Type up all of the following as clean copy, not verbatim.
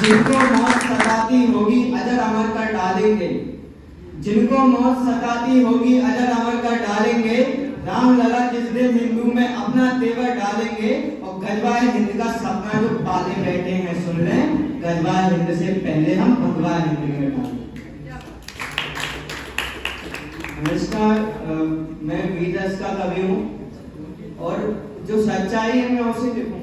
जिनको मौत सताती होगी अजर अमर कर डालेंगे, जिनको मौत सताती होगी अजर अमर कर डालेंगे। राम लला जिस दिन हिंदू में अपना तेवर डालेंगे। और गजवाए हिंद का सपना जो पाले बैठे हैं सुन लें, गजवाए हिंद से पहले हम भगवा हिंद में डालेंगे। नमस्कार, मैं वीरस का कवि हूँ और जो सच्चाई है मैं उसे लिखूंगा।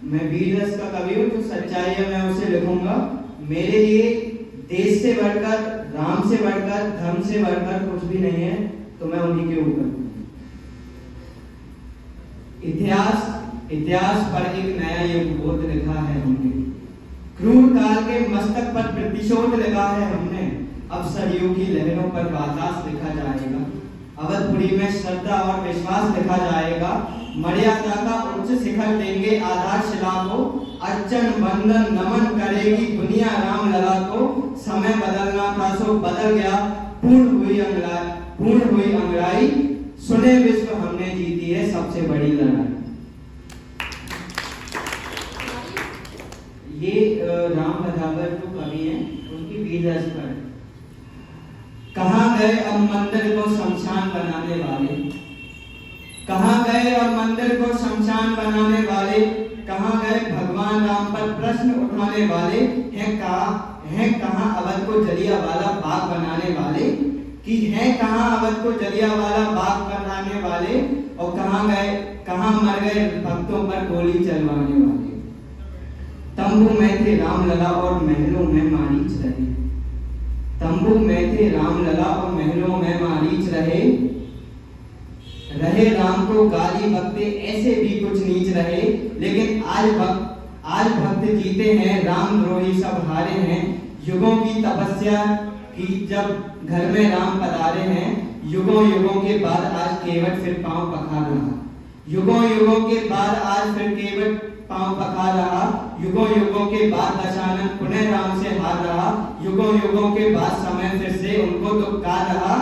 मैं वीरस का कवि हूँ, जो सच्चाई है मैं उसे लिखूंगा। मेरे लिए देश से बढ़कर, राम से बढ़कर, धर्म से बढ़कर कुछ भी नहीं है, तो मैं उन्हीं के ऊपर हूँ। इतिहास पर एक नया युग बोध लिखा है हमने, क्रूर काल के मस्तक पर प्रतिशोध लिखा है हमने। अब सरयू की लहरों पर वातास लिखा जाएगा, अवधपुरी में श्रद्धा और विश्वास लिखा जाएगा। मर्यादा का उच्च शिखर देंगे आधारशिला को, अर्चन वंदन नमन करेगी दुनिया राम लला को। समय बदलना था सो बदल गया, पूर्ण हुई अंगड़ाई, सुने विश्व हमने जीती है सबसे बड़ी लड़ाई। ये राम ललावर जो कवि हैं उनकी वीररस पर। कहाँ गए अब मंदिर को शमशान बनाने वाले, कहाँ गए अब मंदिर को शमशान बनाने वाले। कहाँ गए भगवान राम पर प्रश्न उठाने वाले। हैं कहाँ अवध को जलियांवाला बाग बनाने वाले, कि हैं कहाँ अवध को जलियांवाला बाग बनाने वाले। और कहाँ मर गए भक्तों पर गोली चलवाने वाले। तंबू में थे राम लला और महलों में मारीच रहे, तंबू में थे राम लला और महलों में मारीच रहे। राम को गाली बकते ऐसे भी कुछ नीच रहे। लेकिन आज भक्त जीते हैं, राम द्रोही सब हारे हैं। युगों की तपस्या की जब घर में राम पधारे हैं, युगों के बाद आज केवट फिर पांव पखार रहा। युगों के बाद आज फिर केवट पांव पखार रहा। युगों के बाद दशानन पुनः राम से हार रहा। युगों के बाद समय फिर से उनको दुक्कार रहा,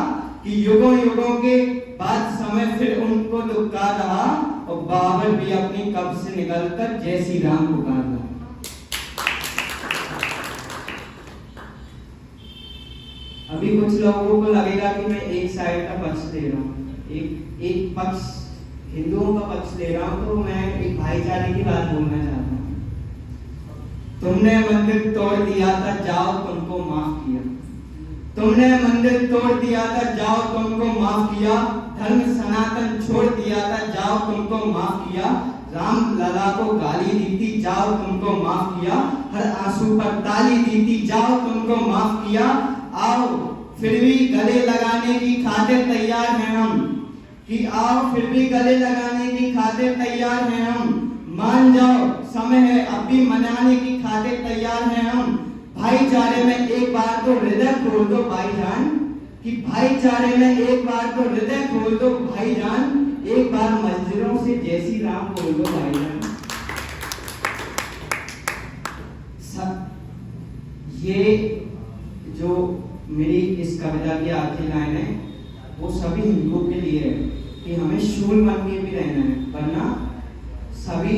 कि युगों के बाद समय फिर उनको दुक्कार रहा। और बाबर भी अपनी कब्र से निकलकर जय श्री राम पुकार रहा। अभी कुछ लोगों को लगेगा कि मैं एक साइड का पक्ष ले रहा हूँ, एक पक्ष हिंदुओं का पक्ष ले रहा हूँ। तो मैं एक भाईचारे की बात बोलना चाहता हूँ। तुमने मंदिर तोड़ दिया था, जाओ तुमको माफ किया। तुमने मंदिर तोड़ दिया था, जाओ तुमको माफ किया। धर्म सनातन छोड़ दिया था, जाओ तुमको माफ किया। राम लला को गाली दी थी, जाओ तुमको माफ किया। हर आंसू पर ताली दी थी, जाओ तुमको माफ किया। आओ फिर भी गले लगाने की खातिर तैयार हैं हम, कि आओ फिर भी गले लगाने की खातिर तैयार हैं हम। मान जाओ समय है अब भी मनाने की खातिर तैयार हैं हम। भाईचारे में एक बार तो हृदय खोल दो भाईजान, कि भाईचारे में एक बार तो हृदय खोल दो भाईजान। एक बार मस्जिदों से जय श्री राम बोल दो भाईजान। ये जो मेरी इस कविता की आखिरी लाइन है वो सभी हिंदुओं के लिए है, कि हमें शूल बन के भी रहना है। वरना सभी,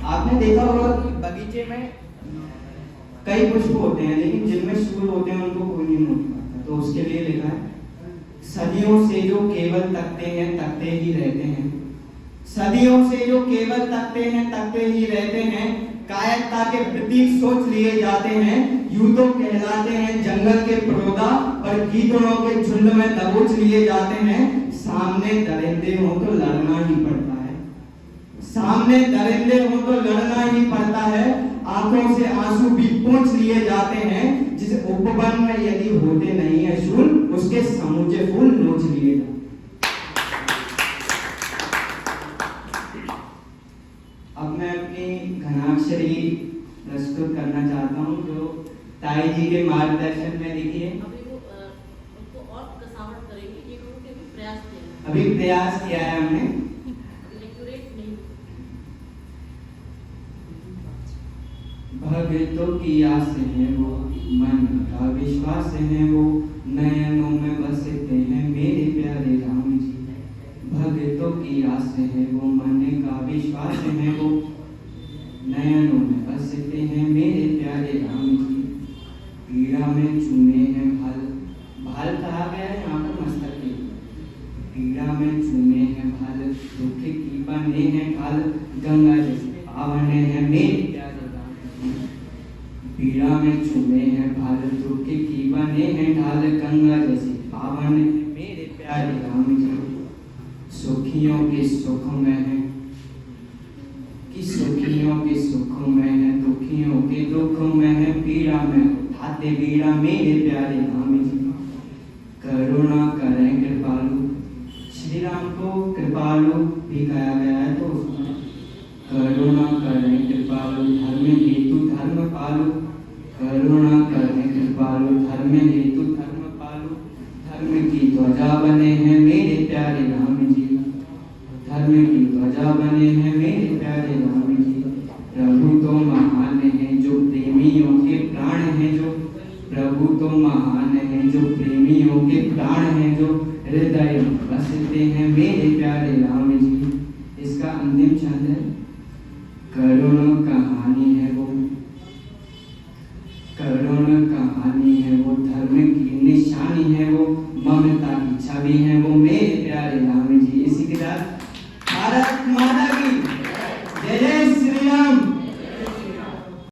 आपने देखा होगा कि बगीचे में कई पुष्प होते हैं, लेकिन जिनमें शूल होते हैं उनको कोई नहीं नोट करता। तो उसके लिए लिखा है, सदियों से जो केवल तकते हैं तकते ही रहते हैं। सदियों से जो केवल तकते हैं तकते ही रहते हैं। कायरता के प्रतीक सोच लिए जाते हैं। यूं तो कहलाते हैं जंगल के प्रोदा, पर गीदड़ों के झुंड में दबोच लिए जाते हैं। सामने दरिंदे हो तो लड़ना ही पड़ता है, सामने दरिंदे हो तो लड़ना ही पड़ता है। आंखों से आंसू भी पोंछ लिए जाते हैं। जिस उपवन में यदि होते नहीं है शूल, उसके समूचे फूल नोच लिए जाते। अब मैं अपनी घनाक्षरी प्रस्तुत करना चाहता हूँ, जो ताई जी के मार्गदर्शन में लिखी है। अभी प्रयास किया है हमने। भक्तों की आस है वो, मन का विश्वास है वो, नयनों में बसते हैं मेरे प्यारे राम जी। भक्तों की आस है वो, विश्वास हैं वो नयनों में बसते हैं मेरे प्यारे राम जी। पीड़ा में चूमे हैं भाल, भाल कहा गया है यहाँ पर मस्तक के। पीड़ा में चूमे हैं भाल, दुख की बने हैं काल, गंगा जैसे पावन हैं मेरे प्यारे राम जी। पीड़ा में चूमे हैं भाल, दुख की बने हैं ढाल, गंगा जैसे पावन हैं मेरे प्यारे राम जी। सुखियों के सुख में है कि सुखियों के सुख में है, दुखियों के दुख में है, पीड़ा में उठाते बीड़ा मेरे प्यारे राम जी। करुणा करें कृपालु, श्री राम को कृपालु भी कहा गया है, तो उसमें करुणा करें कृपालु, धर्म हेतु धर्म पालु। करुणा करें कृपालु, धर्म हेतु धर्म पालु। धर्म की ध्वजा बने हैं मेरे प्यारे राम जी। धर्म की ध्वजा बने हैं मेरे प्यारे राम जी। प्रभु तो महान है जो प्रेमियों के प्राण हैं जो, प्रभु तो महान है जो प्रेमियों के प्राण हैं जो, हृदय में बसते हैं मेरे प्यारे राम जी। इसका अंतिम छंद है करुण कहानी है वो, करुण कहानी है वो, धर्म की निशानी है वो, ममता की छवि है वो मेरे प्यारे राम जी। इसी के साथ भारत माता की